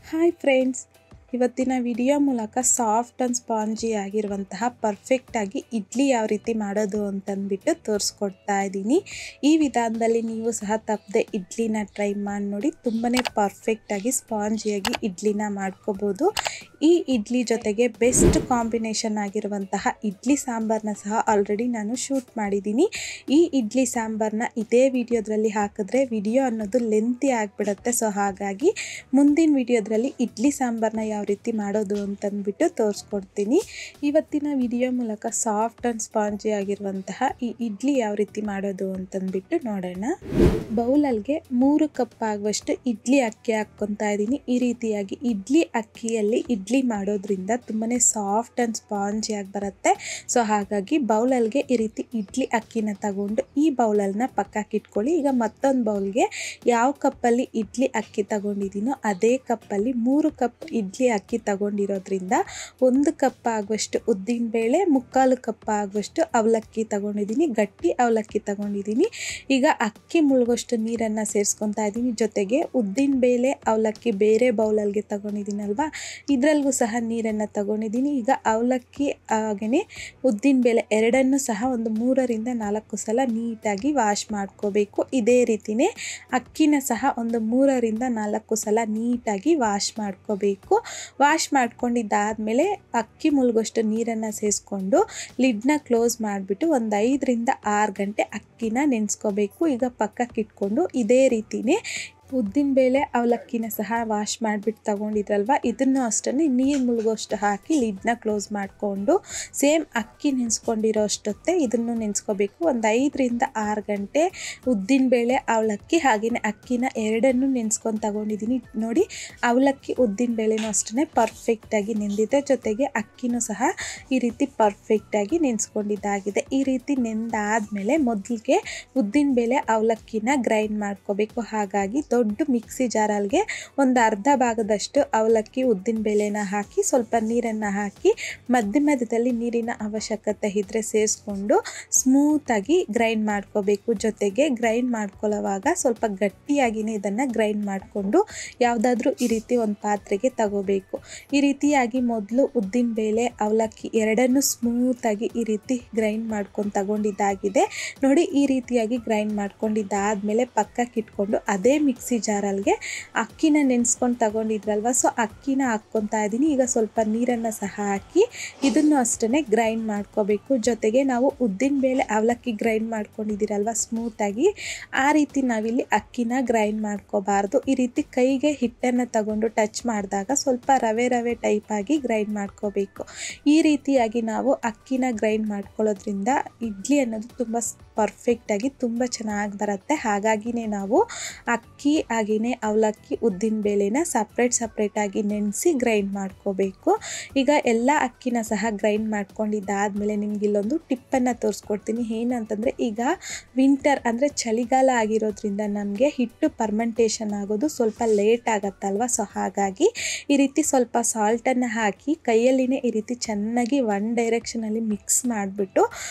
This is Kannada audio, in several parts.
ಹಾಯ್ ಫ್ರೆಂಡ್ಸ್, ಇವತ್ತಿನ ವಿಡಿಯೋ ಮೂಲಕ ಸಾಫ್ಟ್ ಆ್ಯಂಡ್ ಸ್ಪಾಂಜಿ ಆಗಿರುವಂತಹ ಪರ್ಫೆಕ್ಟಾಗಿ ಇಡ್ಲಿ ಯಾವ ರೀತಿ ಮಾಡೋದು ಅಂತಂದ್ಬಿಟ್ಟು ತೋರಿಸ್ಕೊಡ್ತಾ ಇದ್ದೀನಿ. ಈ ವಿಧಾನದಲ್ಲಿ ನೀವು ಸಹ ತಪ್ಪದೆ ಇಡ್ಲಿನ ಟ್ರೈ ಮಾಡಿ ನೋಡಿ. ತುಂಬಾ ಪರ್ಫೆಕ್ಟಾಗಿ ಸ್ಪಾಂಜಿಯಾಗಿ ಇಡ್ಲಿನ ಮಾಡ್ಕೋಬೋದು. ಈ ಇಡ್ಲಿ ಜೊತೆಗೆ ಬೆಸ್ಟ್ ಕಾಂಬಿನೇಷನ್ ಆಗಿರುವಂತಹ ಇಡ್ಲಿ ಸಾಂಬಾರನ್ನ ಸಹ ಆಲ್ರೆಡಿ ನಾನು ಶೂಟ್ ಮಾಡಿದ್ದೀನಿ. ಈ ಇಡ್ಲಿ ಸಾಂಬಾರನ್ನ ಇದೇ ವಿಡಿಯೋದ್ರಲ್ಲಿ ಹಾಕಿದ್ರೆ ವಿಡಿಯೋ ಅನ್ನೋದು ಲೆಂತಿ ಆಗಿಬಿಡುತ್ತೆ. ಸೊ ಹಾಗಾಗಿ ಮುಂದಿನ ವಿಡಿಯೋದ್ರಲ್ಲಿ ಇಡ್ಲಿ ಸಾಂಬಾರನ್ನ ಯಾವ ರೀತಿ ಮಾಡೋದು ಅಂತಂದ್ಬಿಟ್ಟು ತೋರಿಸ್ಕೊಡ್ತೀನಿ. ಇವತ್ತಿನ ವಿಡಿಯೋ ಮೂಲಕ ಸಾಫ್ಟ್ ಆ್ಯಂಡ್ ಸ್ಪಾಂಜಿ ಆಗಿರುವಂತಹ ಈ ಇಡ್ಲಿ ಯಾವ ರೀತಿ ಮಾಡೋದು ಅಂತಂದ್ಬಿಟ್ಟು ನೋಡೋಣ. ಬೌಲಲ್ಗೆ 3 ಕಪ್ ಆಗುವಷ್ಟು ಇಡ್ಲಿ ಅಕ್ಕಿ ಹಾಕ್ಕೊತಾ ಇದ್ದೀನಿ. ಈ ರೀತಿಯಾಗಿ ಇಡ್ಲಿ ಅಕ್ಕಿಯಲ್ಲಿ ಇಡ್ಲಿ ಮಾಡೋದ್ರಿಂದ ತುಂಬಾ ಸಾಫ್ಟ್ ಆ್ಯಂಡ್ ಸ್ಪಾಂಜಿ ಆಗಿ ಬರುತ್ತೆ. ಸೊ ಹಾಗಾಗಿ ಬೌಲಲ್ಗೆ ಈ ರೀತಿ ಇಡ್ಲಿ ಅಕ್ಕಿನ ತಗೊಂಡು ಈ ಬೌಲಲ್ನ ಪಕ್ಕಕ್ಕೆ ಇಟ್ಕೊಳ್ಳಿ. ಈಗ ಮತ್ತೊಂದು ಬೌಲ್ಗೆ ಯಾವ ಕಪ್ಪಲ್ಲಿ ಇಡ್ಲಿ ಅಕ್ಕಿ ತಗೊಂಡಿದ್ದೀನೋ ಅದೇ ಕಪ್ಪಲ್ಲಿ 3 ಕಪ್ ಇಡ್ಲಿ ಅಕ್ಕಿ ತಗೊಂಡಿರೋದ್ರಿಂದ 1 ಕಪ್ ಆಗುವಷ್ಟು ಉದ್ದಿನಬೇಳೆ, 3/4 ಕಪ್ ಆಗುವಷ್ಟು ಅವಲಕ್ಕಿ ತಗೊಂಡಿದ್ದೀನಿ. ಗಟ್ಟಿ ಅವಲಕ್ಕಿ ತಗೊಂಡಿದ್ದೀನಿ. ಈಗ ಅಕ್ಕಿ ಮುಳುಗೋಷ್ಟು ನೀರನ್ನು ಸೇರಿಸ್ಕೊತಾ ಇದ್ದೀನಿ. ಜೊತೆಗೆ ಉದ್ದಿನಬೇಳೆ, ಅವಲಕ್ಕಿ ಬೇರೆ ಬೌಲಲ್ಗೆ ತಗೊಂಡಿದ್ದೀನಲ್ವಾ, ಇದರಲ್ಲೂ ಸಹ ನೀರನ್ನು ತಗೊಂಡಿದ್ದೀನಿ. ಈಗ ಅವಲಕ್ಕಿ ಹಾಗೆಯೇ ಉದ್ದಿನಬೇಳೆ ಎರಡನ್ನೂ ಸಹ ಒಂದು 3ರಿಂದ 4 ಸಲ ನೀಟಾಗಿ ವಾಶ್ ಮಾಡ್ಕೋಬೇಕು. ಇದೇ ರೀತಿಯೇ ಅಕ್ಕಿನ ಸಹ ಒಂದು 3ರಿಂದ 4 ಸಲ ನೀಟಾಗಿ ವಾಶ್ ಮಾಡ್ಕೋಬೇಕು. ವಾಶ್ ಮಾಡ್ಕೊಂಡಿದ್ದಾದಮೇಲೆ ಅಕ್ಕಿ ಮುಳುಗೋಷ್ಟು ನೀರನ್ನು ಸೇರಿಸ್ಕೊಂಡು ಲಿಡ್ನ ಕ್ಲೋಸ್ ಮಾಡಿಬಿಟ್ಟು ಒಂದು 5ರಿಂದ 6 ಗಂಟೆ ಅಕ್ಕಿನ ನೆನೆಸ್ಕೋಬೇಕು. ಈಗ ಪಕ್ಕಕ್ಕೆ ಇಟ್ಕೊಂಡು ಇದೇ ರೀತಿಯೇ ಉದ್ದಿನಬೇಳೆ ಅವಲಕ್ಕಿನ ಸಹ ವಾಶ್ ಮಾಡಿಬಿಟ್ಟು ತಗೊಂಡಿದ್ರಲ್ವ, ಇದನ್ನು ಅಷ್ಟೇ ನೀರು ಮುಳುಗೋಷ್ಟು ಹಾಕಿ ಲಿಡ್ನ ಕ್ಲೋಸ್ ಮಾಡಿಕೊಂಡು ಸೇಮ್ ಅಕ್ಕಿ ನೆನೆಸ್ಕೊಂಡಿರೋ ಅಷ್ಟೊತ್ತೆ ಇದನ್ನು ನೆನೆಸ್ಕೋಬೇಕು. ಒಂದು 5ರಿಂದ 6 ಗಂಟೆ ಉದ್ದಿನಬೇಳೆ, ಅವಲಕ್ಕಿ ಹಾಗೆಯೇ ಅಕ್ಕಿನ ಎರಡನ್ನೂ ನೆನೆಸ್ಕೊಂಡು ತಗೊಂಡಿದ್ದೀನಿ. ನೋಡಿ, ಅವಲಕ್ಕಿ ಉದ್ದಿನಬೇಳೆನೂ ಅಷ್ಟೇ ಪರ್ಫೆಕ್ಟಾಗಿ ನೆಂದಿದೆ. ಜೊತೆಗೆ ಅಕ್ಕಿನೂ ಸಹ ಈ ರೀತಿ ಪರ್ಫೆಕ್ಟಾಗಿ ನೆನೆಸ್ಕೊಂಡಿದ್ದಾಗಿದೆ. ಈ ರೀತಿ ನೆಂದಾದಮೇಲೆ ಮೊದಲಿಗೆ ಉದ್ದಿನಬೇಳೆ ಅವಲಕ್ಕಿನ ಗ್ರೈಂಡ್ ಮಾಡ್ಕೋಬೇಕು. ಹಾಗಾಗಿ ದೊಡ್ಡ ಮಿಕ್ಸಿ ಜಾರಲ್ಗೆ ಒಂದು ಅರ್ಧ ಭಾಗದಷ್ಟು ಅವಲಕ್ಕಿ ಉದ್ದಿನಬೇಳೆನ ಹಾಕಿ ಸ್ವಲ್ಪ ನೀರನ್ನು ಹಾಕಿ ಮಧ್ಯದಲ್ಲಿ ನೀರಿನ ಅವಶ್ಯಕತೆ ಇದ್ದರೆ ಸೇರಿಸ್ಕೊಂಡು ಸ್ಮೂತಾಗಿ ಗ್ರೈಂಡ್ ಮಾಡ್ಕೋಬೇಕು. ಜೊತೆಗೆ ಗ್ರೈಂಡ್ ಮಾಡ್ಕೊಳ್ಳೋವಾಗ ಸ್ವಲ್ಪ ಗಟ್ಟಿಯಾಗಿಯೇ ಇದನ್ನು ಗ್ರೈಂಡ್ ಮಾಡಿಕೊಂಡು ಯಾವುದಾದ್ರೂ ಈ ರೀತಿ ಒಂದು ಪಾತ್ರೆಗೆ ತಗೋಬೇಕು. ಈ ರೀತಿಯಾಗಿ ಮೊದಲು ಉದ್ದಿನಬೇಳೆ, ಅವಲಕ್ಕಿ ಎರಡನ್ನೂ ಸ್ಮೂತಾಗಿ ಈ ರೀತಿ ಗ್ರೈಂಡ್ ಮಾಡ್ಕೊಂಡು ತಗೊಂಡಿದ್ದಾಗಿದೆ. ನೋಡಿ, ಈ ರೀತಿಯಾಗಿ ಗ್ರೈಂಡ್ ಮಾಡ್ಕೊಂಡಿದ್ದಾದಮೇಲೆ ಪಕ್ಕಕ್ಕೆ ಇಟ್ಕೊಂಡು ಅದೇ ಮಿಕ್ಸಿ ಜಾರಲ್ಗೆ ಅಕ್ಕಿನ ನೆನೆಸ್ಕೊಂಡು ತಗೊಂಡಿದ್ರಲ್ವ, ಸೊ ಅಕ್ಕಿನ ಹಾಕ್ಕೊತಾ ಇದ್ದೀನಿ. ಈಗ ಸ್ವಲ್ಪ ನೀರನ್ನು ಸಹ ಹಾಕಿ ಇದನ್ನು ಅಷ್ಟೇ ಗ್ರೈಂಡ್ ಮಾಡ್ಕೋಬೇಕು. ಜೊತೆಗೆ ನಾವು ಉದ್ದಿನಬೇಳೆ ಅವಲಕ್ಕಿ ಗ್ರೈಂಡ್ ಮಾಡ್ಕೊಂಡಿದ್ದೀರಲ್ವ ಸ್ಮೂತಾಗಿ, ಆ ರೀತಿ ನಾವಿಲ್ಲಿ ಅಕ್ಕಿನ ಗ್ರೈಂಡ್ ಮಾಡ್ಕೋಬಾರ್ದು. ಈ ರೀತಿ ಕೈಗೆ ಹಿಟ್ಟನ್ನು ತಗೊಂಡು ಟಚ್ ಮಾಡಿದಾಗ ಸ್ವಲ್ಪ ರವೆ ಟೈಪ್ ಆಗಿ ಗ್ರೈಂಡ್ ಮಾಡ್ಕೋಬೇಕು. ಈ ರೀತಿಯಾಗಿ ನಾವು ಅಕ್ಕಿನ ಗ್ರೈಂಡ್ ಮಾಡ್ಕೊಳ್ಳೋದ್ರಿಂದ ಇಡ್ಲಿ ಅನ್ನೋದು ತುಂಬ ಪರ್ಫೆಕ್ಟಾಗಿ ತುಂಬ ಚೆನ್ನಾಗಿ ಬರುತ್ತೆ. ಹಾಗಾಗಿನೇ ನಾವು ಅಕ್ಕಿ ಹಾಗೆಯೇ ಅವಲಕ್ಕಿ ಉದ್ದಿನಬೇಳೆನ ಸಪ್ರೇಟಾಗಿ ನೆನೆಸಿ ಗ್ರೈಂಡ್ ಮಾಡ್ಕೋಬೇಕು. ಈಗ ಎಲ್ಲ ಅಕ್ಕಿನ ಸಹ ಗ್ರೈಂಡ್ ಮಾಡ್ಕೊಂಡಿದ್ದಾದಮೇಲೆ ನಿಮ್ಗೆ ಇಲ್ಲೊಂದು ಟಿಪ್ಪನ್ನು ತೋರಿಸ್ಕೊಡ್ತೀನಿ. ಏನಂತಂದರೆ, ಈಗ ವಿಂಟರ್ ಅಂದರೆ ಚಳಿಗಾಲ ಆಗಿರೋದ್ರಿಂದ ನಮಗೆ ಹಿಟ್ಟು ಪರ್ಮೆಂಟೇಷನ್ ಆಗೋದು ಸ್ವಲ್ಪ ಲೇಟ್ ಆಗುತ್ತಲ್ವ. ಸೊ ಹಾಗಾಗಿ ಈ ರೀತಿ ಸ್ವಲ್ಪ ಸಾಲ್ಟನ್ನು ಹಾಕಿ ಕೈಯಲ್ಲಿನೇ ಈ ರೀತಿ ಚೆನ್ನಾಗಿ ಒನ್ ಡೈರೆಕ್ಷನಲ್ಲಿ ಮಿಕ್ಸ್ ಮಾಡಿಬಿಟ್ಟು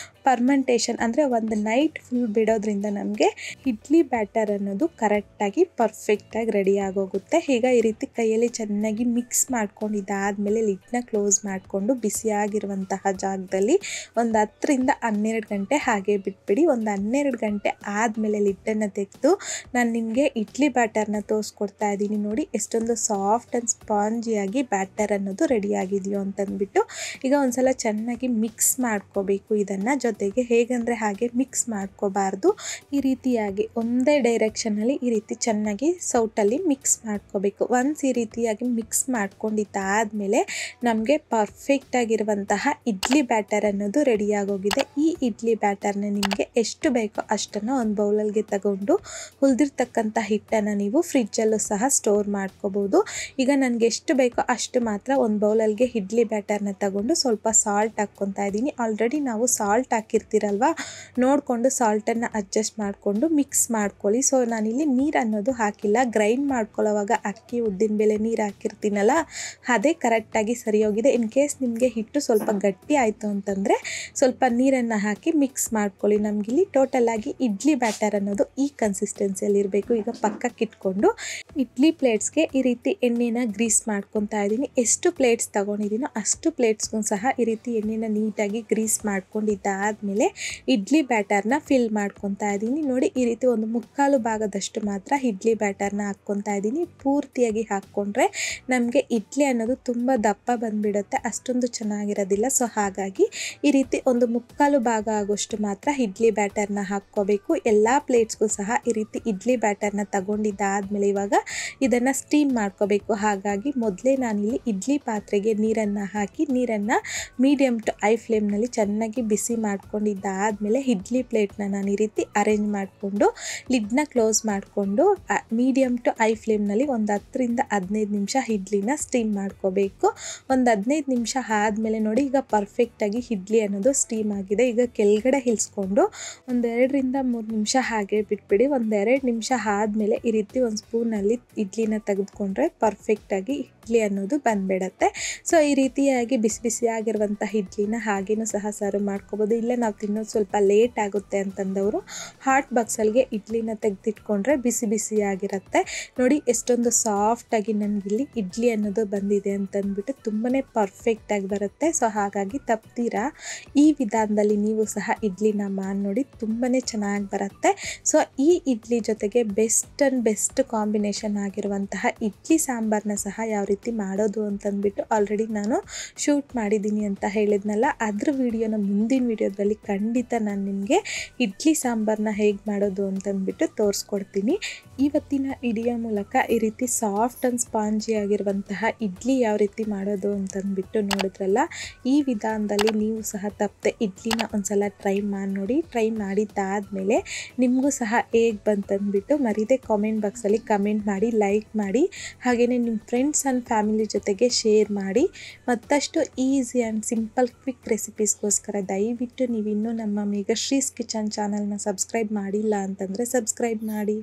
ಪರ್ಮೆಂಟೇಷನ್ ಅಂದರೆ ಒಂದು ನೈಟ್ ಫುಲ್ ಬಿಡೋದ್ರಿಂದ ನಮಗೆ ಇಡ್ಲಿ ಬ್ಯಾಟರ್ ಅನ್ನೋದು ಕರೆಕ್ಟಾಗಿ ಪರ್ಫೆಕ್ಟಾಗಿ ರೆಡಿ ಆಗೋಗುತ್ತೆ. ಈಗ ಈ ರೀತಿ ಕೈಯಲ್ಲಿ ಚೆನ್ನಾಗಿ ಮಿಕ್ಸ್ ಮಾಡ್ಕೊಂಡಿದ್ದಾದಮೇಲೆ ಲಿಡ್ನ ಕ್ಲೋಸ್ ಮಾಡಿಕೊಂಡು ಬಿಸಿಯಾಗಿರುವಂತಹ ಜಾಗದಲ್ಲಿ ಒಂದು 10ರಿಂದ 12 ಗಂಟೆ ಹಾಗೆ ಬಿಟ್ಬಿಡಿ. ಒಂದು 12 ಗಂಟೆ ಆದಮೇಲೆ ಲಿಡ್ಡನ್ನು ತೆಗೆದು ನಾನು ನಿಮಗೆ ಇಡ್ಲಿ ಬ್ಯಾಟರ್ನ ತೋರಿಸ್ಕೊಡ್ತಾ ಇದ್ದೀನಿ. ನೋಡಿ, ಎಷ್ಟೊಂದು ಸಾಫ್ಟ್ ಆ್ಯಂಡ್ ಸ್ಪಾಂಜಿಯಾಗಿ ಬ್ಯಾಟರ್ ಅನ್ನೋದು ರೆಡಿ ಆಗಿದೆಯೋ ಅಂತಂದ್ಬಿಟ್ಟು ಈಗ ಒಂದ್ಸಲ ಚೆನ್ನಾಗಿ ಮಿಕ್ಸ್ ಮಾಡ್ಕೋಬೇಕು. ಇದನ್ನು ಜೊತೆಗೆ ಹೇಗಂದರೆ ಹಾಗೆ ಮಿಕ್ಸ್ ಮಾಡ್ಕೋಬಾರ್ದು. ಈ ರೀತಿಯಾಗಿ ಒಂದೇ ಡೈರೆಕ್ಷನಲ್ಲಿ ಈ ರೀತಿ ಚೆನ್ನಾಗಿ ಸೌಟಲ್ಲಿ ಮಿಕ್ಸ್ ಮಾಡ್ಕೋಬೇಕು. ಒನ್ಸ್ ಈ ರೀತಿಯಾಗಿ ಮಿಕ್ಸ್ ಮಾಡ್ಕೊಂಡಿದ್ದಾದಮೇಲೆ ನಮಗೆ ಪರ್ಫೆಕ್ಟಾಗಿರುವಂತಹ ಇಡ್ಲಿ ಬ್ಯಾಟರ್ ಅನ್ನೋದು ರೆಡಿಯಾಗೋಗಿದೆ. ಈ ಇಡ್ಲಿ ಬ್ಯಾಟರ್ನ ನಿಮಗೆ ಎಷ್ಟು ಬೇಕೋ ಅಷ್ಟನ್ನು ಒಂದು ಬೌಲಲ್ಗೆ ತಗೊಂಡು ಉಳಿದಿರ್ತಕ್ಕಂಥ ಹಿಟ್ಟನ್ನು ನೀವು ಫ್ರಿಜ್ಜಲ್ಲೂ ಸಹ ಸ್ಟೋರ್ ಮಾಡ್ಕೋಬೋದು. ಈಗ ನನಗೆ ಎಷ್ಟು ಬೇಕೋ ಅಷ್ಟು ಮಾತ್ರ ಒಂದು ಬೌಲಲ್ಗೆ ಇಡ್ಲಿ ಬ್ಯಾಟರ್ನ ತಗೊಂಡು ಸ್ವಲ್ಪ ಸಾಲ್ಟ್ ಹಾಕ್ಕೊತಾ ಇದ್ದೀನಿ. ಆಲ್ರೆಡಿ ನಾವು ಸಾಲ್ಟ್ ಹಾಕಿರ್ತೀರಲ್ವ, ನೋಡಿಕೊಂಡು ಸಾಲ್ಟನ್ನು ಅಡ್ಜಸ್ಟ್ ಮಾಡಿಕೊಂಡು ಮಿಕ್ಸ್ ಮಾಡ್ಕೊಳ್ಳಿ. ಸೊ ನಾನಿಲ್ಲಿ ನೀರು ಅನ್ನೋದು ಹಾಕಿಲ್ಲ, ಗ್ರೈಂಡ್ ಮಾಡ್ಕೊಳ್ಳೋವಾಗ ಅಕ್ಕಿ ಉದ್ದಿನಬೇಳೆ ನೀರು ಹಾಕಿರ್ತೀನಲ್ಲ ಅದೇ ಕರೆಕ್ಟಾಗಿ ಸರಿ ಹೋಗಿದೆ. ಇನ್ ಕೇಸ್ ನಿಮಗೆ ಹಿಟ್ಟು ಸ್ವಲ್ಪ ಗಟ್ಟಿ ಆಯಿತು ಅಂತಂದರೆ ಸ್ವಲ್ಪ ನೀರನ್ನು ಹಾಕಿ ಮಿಕ್ಸ್ ಮಾಡ್ಕೊಳ್ಳಿ. ನಮಗಿಲ್ಲಿ ಟೋಟಲಾಗಿ ಇಡ್ಲಿ ಬ್ಯಾಟರ್ ಅನ್ನೋದು ಈ ಕನ್ಸಿಸ್ಟೆನ್ಸಿಯಲ್ಲಿ ಇರಬೇಕು. ಈಗ ಪಕ್ಕಕ್ಕೆ ಇಟ್ಕೊಂಡು ಇಡ್ಲಿ ಪ್ಲೇಟ್ಸ್ಗೆ ಈ ರೀತಿ ಎಣ್ಣೆನ ಗ್ರೀಸ್ ಮಾಡ್ಕೊತಾ ಇದ್ದೀನಿ. ಎಷ್ಟು ಪ್ಲೇಟ್ಸ್ ತೊಗೊಂಡಿದ್ದೀನೋ ಅಷ್ಟು ಪ್ಲೇಟ್ಸ್ಗೂ ಸಹ ಈ ರೀತಿ ಎಣ್ಣೆನ ನೀಟಾಗಿ ಗ್ರೀಸ್ ಮಾಡ್ಕೊಂಡಿದ್ದಾದಮೇಲೆ ಇಡ್ಲಿ ಬ್ಯಾಟರ್ನ ಫಿಲ್ ಮಾಡ್ಕೊತಾ ಇದ್ದೀನಿ. ನೋಡಿ, ಈ ರೀತಿ ಒಂದು ಮುಕ್ಕಾಲು ಭಾಗದಷ್ಟು ಮಾತ್ರ ಇಡ್ಲಿ ಬ್ಯಾಟರ್ನ ಹಾಕ್ಕೊತಾ ಇದ್ದೀನಿ. ಪೂರ್ತಿಯಾಗಿ ಹಾಕ್ಕೊಂಡ್ರೆ ನಮಗೆ ಇಡ್ಲಿ ಅನ್ನೋದು ತುಂಬ ದಪ್ಪ ಬಂದುಬಿಡುತ್ತೆ, ಅಷ್ಟೊಂದು ಚೆನ್ನಾಗಿರೋದಿಲ್ಲ. ಸೊ ಹಾಗಾಗಿ ಈ ರೀತಿ ಒಂದು ಮುಕ್ಕಾಲು ಭಾಗ ಆಗೋಷ್ಟು ಮಾತ್ರ ಇಡ್ಲಿ ಬ್ಯಾಟರ್ನ ಹಾಕ್ಕೋಬೇಕು. ಎಲ್ಲ ಪ್ಲೇಟ್ಸ್ಗೂ ಸಹ ಈ ರೀತಿ ಇಡ್ಲಿ ಬ್ಯಾಟರ್ನ ತಗೊಂಡಿದ್ದಾದಮೇಲೆ ಇವಾಗ ಇದನ್ನು ಸ್ಟೀಮ್ ಮಾಡ್ಕೋಬೇಕು. ಹಾಗಾಗಿ ಮೊದಲೇ ನಾನಿಲ್ಲಿ ಇಡ್ಲಿ ಪಾತ್ರೆಗೆ ನೀರನ್ನು ಹಾಕಿ ನೀರನ್ನು ಮೀಡಿಯಮ್ ಟು ಹೈ ಫ್ಲೇಮ್ನಲ್ಲಿ ಚೆನ್ನಾಗಿ ಬಿಸಿ ಮಾಡ್ಕೊಂಡಿದ್ದಾದಮೇಲೆ ಇಡ್ಲಿ ಪ್ಲೇಟ್ನ ನಾನು ಈ ರೀತಿ ಅರೇಂಜ್ ಮಾಡಿಕೊಂಡು ಲಿಡ್ನ ಕ್ಲೋಸ್ ಮಾಡಿಕೊಂಡು ಮೀಡಿಯಮ್ ಟು ಹೈ ಫ್ಲೇಮ್ನಲ್ಲಿ ಒಂದು 10ರಿಂದ 15 ನಿಮಿಷ ಇಡ್ಲಿನ ಸ್ಟೀಮ್ ಮಾಡ್ಕೋಬೇಕು. ಒಂದು 15 ನಿಮಿಷ ಆದಮೇಲೆ ನೋಡಿ, ಈಗ ಪರ್ಫೆಕ್ಟಾಗಿ ಇಡ್ಲಿ ಅನ್ನೋದು ಸ್ಟೀಮ್ ಆಗಿದೆ. ಈಗ ಕೆಳಗಡೆ ಇಳಿಸ್ಕೊಂಡು ಒಂದು 2ರಿಂದ 3 ನಿಮಿಷ ಹಾಗೆ ಬಿಟ್ಬಿಡಿ. ಒಂದು 2 ನಿಮಿಷ ಆದಮೇಲೆ ಈ ರೀತಿ ಒಂದು ಸ್ಪೂನಲ್ಲಿ ಇಡ್ಲಿನ ತೆಗೆದುಕೊಂಡ್ರೆ ಪರ್ಫೆಕ್ಟಾಗಿ ಇಡ್ಲಿ ಅನ್ನೋದು ಬಂದ್ಬಿಡತ್ತೆ. ಸೊ ಈ ರೀತಿಯಾಗಿ ಬಿಸಿ ಬಿಸಿಯಾಗಿರುವಂಥ ಇಡ್ಲಿನ ಹಾಗೇನೂ ಸಹ ಸರ್ವ್ ಮಾಡ್ಕೋಬೋದು. ಇಲ್ಲ ನಾವು ತಿನ್ನೋದು ಸ್ವಲ್ಪ ಲೇಟ್ ಆಗುತ್ತೆ ಅಂತಂದವರು ಹಾಟ್ ಬಾಕ್ಸಲ್ಗೆ ಇಡ್ಲಿನ ತೆಗೆದಿಟ್ಕೊಂಡ್ರೆ ಬಿಸಿ ಬಿಸಿಯಾಗಿರುತ್ತೆ. ನೋಡಿ ಎಷ್ಟೊಂದು ಸಾಫ್ಟಾಗಿ ನನಗಿಲ್ಲಿ ಇಡ್ಲಿ ಅನ್ನೋದು ಬಂದಿದೆ ಅಂತಂದ್ಬಿಟ್ಟು ತುಂಬಾ ಪರ್ಫೆಕ್ಟಾಗಿ ಬರುತ್ತೆ. ಸೊ ಹಾಗಾಗಿ ತಪ್ತೀರಾ ಈ ವಿಧಾನದಲ್ಲಿ ನೀವು ಸಹ ಇಡ್ಲಿನ ಮಾಡಿ ನೋಡಿ, ತುಂಬಾ ಚೆನ್ನಾಗಿ ಬರುತ್ತೆ. ಸೊ ಈ ಇಡ್ಲಿ ಜೊತೆಗೆ ಬೆಸ್ಟ್ ಕಾಂಬಿನೇಷನ್ ಆಗಿರುವಂತಹ ಇಡ್ಲಿ ಸಾಂಬಾರನ್ನ ಸಹ ಯಾವ ರೀತಿ ಮಾಡೋದು ಅಂತಂದ್ಬಿಟ್ಟು ಆಲ್ರೆಡಿ ನಾನು ಶೂಟ್ ಮಾಡಿದ್ದೀನಿ ಅಂತ ಹೇಳಿದ್ನಲ್ಲ, ಅದ್ರ ವಿಡಿಯೋನ ಮುಂದಿನ ವಿಡಿಯೋದಲ್ಲಿ ಖಂಡಿತ ನಾನು ನಿಮಗೆ ಇಡ್ಲಿ ಸಾಂಬಾರನ್ನ ಹೇಗೆ ಮಾಡೋದು ಅಂತಂದ್ಬಿಟ್ಟು ತೋರಿಸ್ಕೊಡ್ತೀನಿ. ಇವತ್ತಿನ ವಿಡಿಯೋ ಮೂಲಕ ಈ ರೀತಿ ಸಾಫ್ಟ್ ಆ್ಯಂಡ್ ಸ್ಪಾಂಜಿ ಆಗಿರುವಂತಹ ಇಡ್ಲಿ ಯಾವ ರೀತಿ ಮಾಡೋದು ಅಂತಂದ್ಬಿಟ್ಟು ನೋಡಿದ್ರಲ್ಲ, ಈ ವಿಧಾನದಲ್ಲಿ ನೀವು ಸಹ ತಪ್ಪದೆ ಇಡ್ಲಿನ ಒಂದ್ಸಲ ಟ್ರೈ ಮಾಡಿ ನೋಡಿ. ಟ್ರೈ ಮಾಡಿದ್ದಾದಮೇಲೆ ನಿಮಗೂ ಸಹ ಹೇಗೆ ಬಂತಂದ್ಬಿಟ್ಟು ಮರೀದೆ ಕಾಮೆಂಟ್ ಬಾಕ್ಸಲ್ಲಿ ಕಮೆಂಟ್ ಮಾಡಿ, ಲೈಕ್ ಮಾಡಿ, ಹಾಗೆಯೇ ನಿಮ್ಮ ಫ್ರೆಂಡ್ಸ್ ಆ್ಯಂಡ್ ಫ್ಯಾಮಿಲಿ ಜೊತೆಗೆ ಶೇರ್ ಮಾಡಿ. ಮತ್ತಷ್ಟು ಈಸಿ ಆ್ಯಂಡ್ ಸಿಂಪಲ್ ಕ್ವಿಕ್ ರೆಸಿಪೀಸ್ಗೋಸ್ಕರ ದಯವಿಟ್ಟು ನೀವಿನ್ನೂ ನಮ್ಮ ಮೇಘಶ್ರೀಸ್ ಕಿಚನ್ ಚಾನಲ್ನ ಸಬ್ಸ್ಕ್ರೈಬ್ ಮಾಡಿಲ್ಲ ಅಂತಂದರೆ ಸಬ್ಸ್ಕ್ರೈಬ್ ಮಾಡಿ.